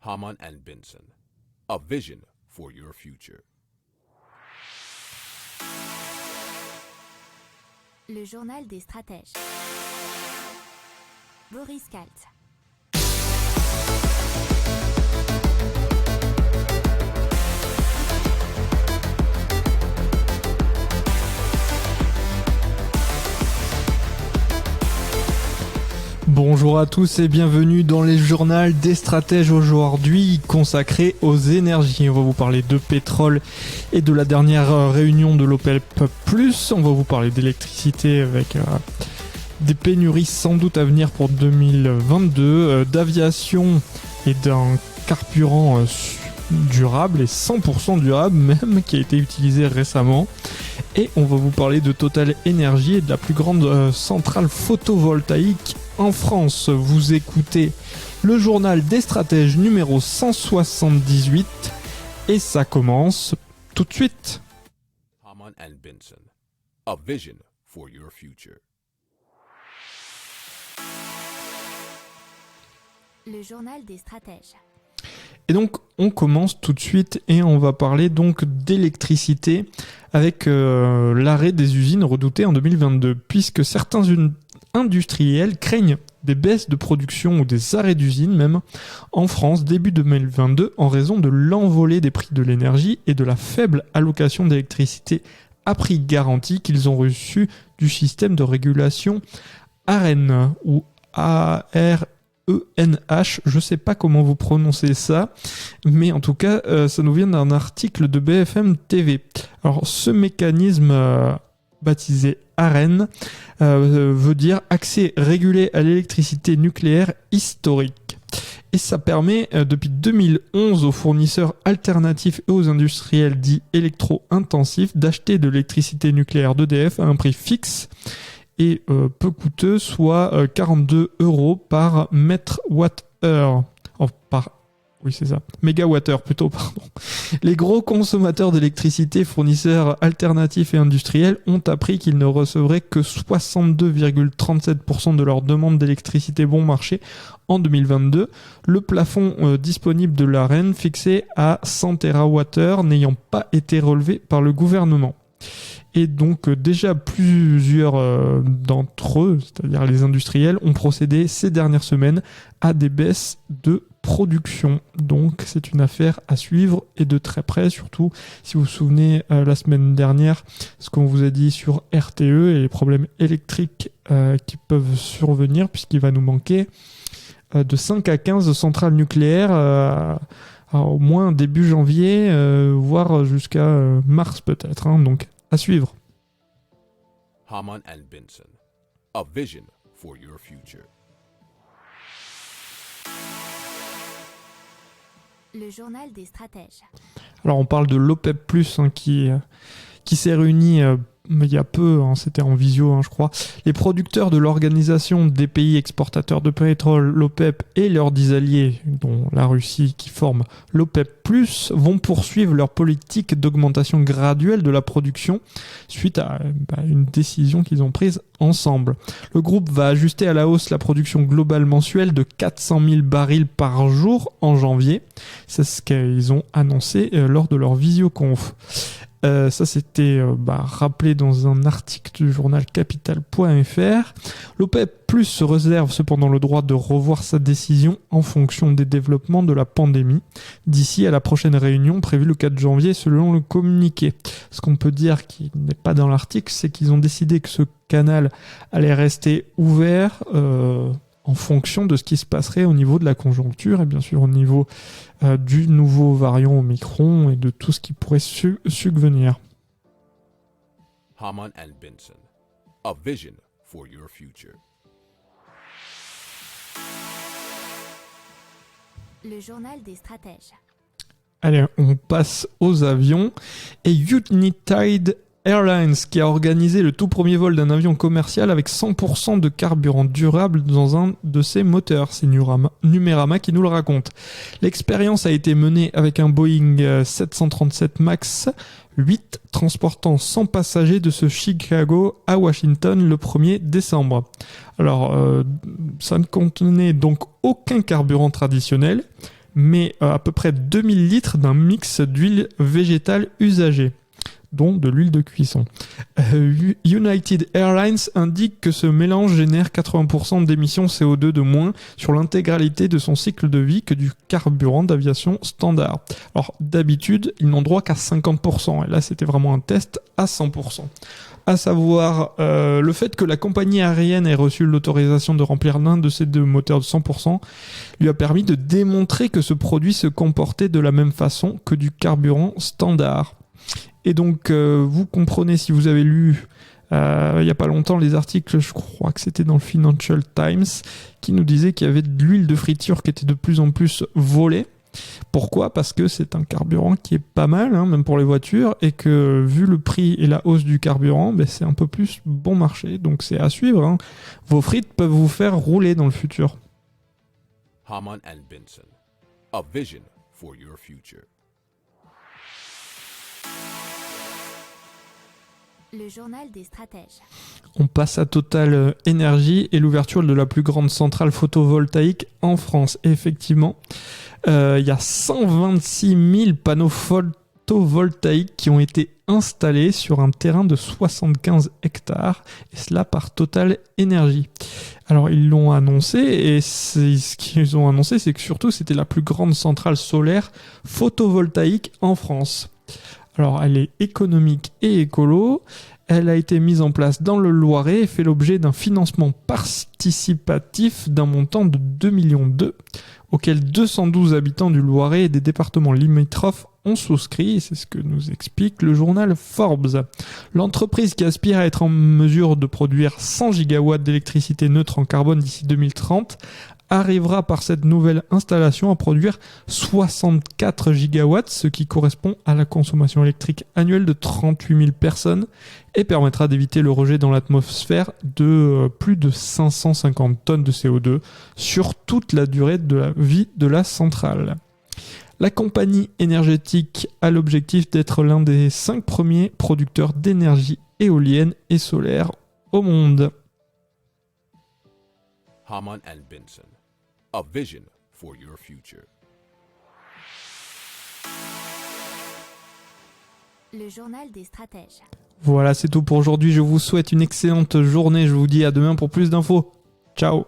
Hamann and Benson, a vision for your future. Le journal des stratèges. Boris Kalt. Bonjour à tous et bienvenue dans les journaux des stratèges, aujourd'hui consacré aux énergies. On va vous parler de pétrole et de la dernière réunion de l'OPEP+. On va vous parler d'électricité avec des pénuries sans doute à venir pour 2022, d'aviation et d'un carburant durable et 100% durable même qui a été utilisé récemment. Et on va vous parler de Total Energy et de la plus grande centrale photovoltaïque en France. Vous écoutez le journal des stratèges numéro 178 et ça commence tout de suite. Hamann and Benson, a vision for your future. Le journal des stratèges. Et donc on commence tout de suite et on va parler donc d'électricité avec l'arrêt des usines redoutées en 2022, puisque certains industriels craignent des baisses de production ou des arrêts d'usines même en France début 2022 en raison de l'envolée des prix de l'énergie et de la faible allocation d'électricité à prix garanti qu'ils ont reçu du système de régulation ARENH ou ARENH, je sais pas comment vous prononcez ça, mais en tout cas ça nous vient d'un article de BFM TV. Alors ce mécanisme baptisé ARENH veut dire accès régulé à l'électricité nucléaire historique. Et ça permet depuis 2011 aux fournisseurs alternatifs et aux industriels dits électro-intensifs d'acheter de l'électricité nucléaire d'EDF à un prix fixe et peu coûteux, soit 42 € par mégawattheure. Mégawattheure plutôt, pardon. Les gros consommateurs d'électricité, fournisseurs alternatifs et industriels, ont appris qu'ils ne recevraient que 62,37% de leur demande d'électricité bon marché en 2022. Le plafond disponible de l'ARENH, fixé à 100 TWh, n'ayant pas été relevé par le gouvernement. Et donc déjà plusieurs d'entre eux, c'est-à-dire les industriels, ont procédé ces dernières semaines à des baisses de production. Donc c'est une affaire à suivre et de très près, surtout si vous vous souvenez la semaine dernière ce qu'on vous a dit sur RTE et les problèmes électriques qui peuvent survenir, puisqu'il va nous manquer de 5 à 15 centrales nucléaires au moins début janvier, voire jusqu'à mars peut-être. Donc à suivre. Hamann and Benson, a vision for your future. Le journal des stratèges. Alors on parle de l'OPEP+, qui s'est réuni il y a peu, c'était en visio je crois. Les producteurs de l'organisation des pays exportateurs de pétrole, l'OPEP, et leurs 10 alliés, dont la Russie qui forme l'OPEP+, vont poursuivre leur politique d'augmentation graduelle de la production suite à une décision qu'ils ont prise ensemble. Le groupe va ajuster à la hausse la production globale mensuelle de 400 000 barils par jour en janvier. C'est ce qu'ils ont annoncé lors de leur visioconf. Ça c'était rappelé dans un article du journal capital.fr. L'OPEP+ se réserve cependant le droit de revoir sa décision en fonction des développements de la pandémie d'ici à la prochaine réunion prévue le 4 janvier selon le communiqué. Ce qu'on peut dire qui n'est pas dans l'article, c'est qu'ils ont décidé que ce canal allait rester ouvert en fonction de ce qui se passerait au niveau de la conjoncture et bien sûr au niveau du nouveau variant Omicron et de tout ce qui pourrait subvenir. Hamann and Benson, a vision for your future. Le journal des stratèges. Allez, on passe aux avions. Et United Airlines, qui a organisé le tout premier vol d'un avion commercial avec 100% de carburant durable dans un de ses moteurs. C'est Numérama qui nous le raconte. L'expérience a été menée avec un Boeing 737 MAX 8 transportant 100 passagers de ce Chicago à Washington le 1er décembre. Alors, ça ne contenait donc aucun carburant traditionnel, met à peu près 2000 litres d'un mix d'huile végétale usagée, dont de l'huile de cuisson. United Airlines indique que ce mélange génère 80% d'émissions CO2 de moins sur l'intégralité de son cycle de vie que du carburant d'aviation standard. Alors d'habitude, ils n'ont droit qu'à 50%, et là c'était vraiment un test à 100%. À savoir le fait que la compagnie aérienne ait reçu l'autorisation de remplir l'un de ces deux moteurs de 100% lui a permis de démontrer que ce produit se comportait de la même façon que du carburant standard. Et donc, vous comprenez, si vous avez lu il n'y a pas longtemps les articles, je crois que c'était dans le Financial Times, qui nous disait qu'il y avait de l'huile de friture qui était de plus en plus volée. Pourquoi ? Parce que c'est un carburant qui est pas mal, même pour les voitures, et que vu le prix et la hausse du carburant, c'est un peu plus bon marché. Donc c'est à suivre. Vos frites peuvent vous faire rouler dans le futur. Hamann and Benson. A vision for your future. Le journal des stratèges. On passe à Total Energy et l'ouverture de la plus grande centrale photovoltaïque en France. Et effectivement, il y a 126 000 panneaux photovoltaïques qui ont été installés sur un terrain de 75 hectares, et cela par Total Energy. Alors ils l'ont annoncé, et ce qu'ils ont annoncé, c'est que surtout c'était la plus grande centrale solaire photovoltaïque en France. Alors, elle est économique et écolo. Elle a été mise en place dans le Loiret et fait l'objet d'un financement participatif d'un montant de 2,2 millions auquel 212 habitants du Loiret et des départements limitrophes ont souscrit. Et c'est ce que nous explique le journal Forbes. L'entreprise qui aspire à être en mesure de produire 100 gigawatts d'électricité neutre en carbone d'ici 2030 arrivera par cette nouvelle installation à produire 64 gigawatts, ce qui correspond à la consommation électrique annuelle de 38 000 personnes et permettra d'éviter le rejet dans l'atmosphère de plus de 550 tonnes de CO2 sur toute la durée de la vie de la centrale. La compagnie énergétique a l'objectif d'être l'un des 5 premiers producteurs d'énergie éolienne et solaire au monde. Hamann and Benson. A vision for your future. Le journal des stratèges. Voilà, c'est tout pour aujourd'hui. Je vous souhaite une excellente journée. Je vous dis à demain pour plus d'infos. Ciao.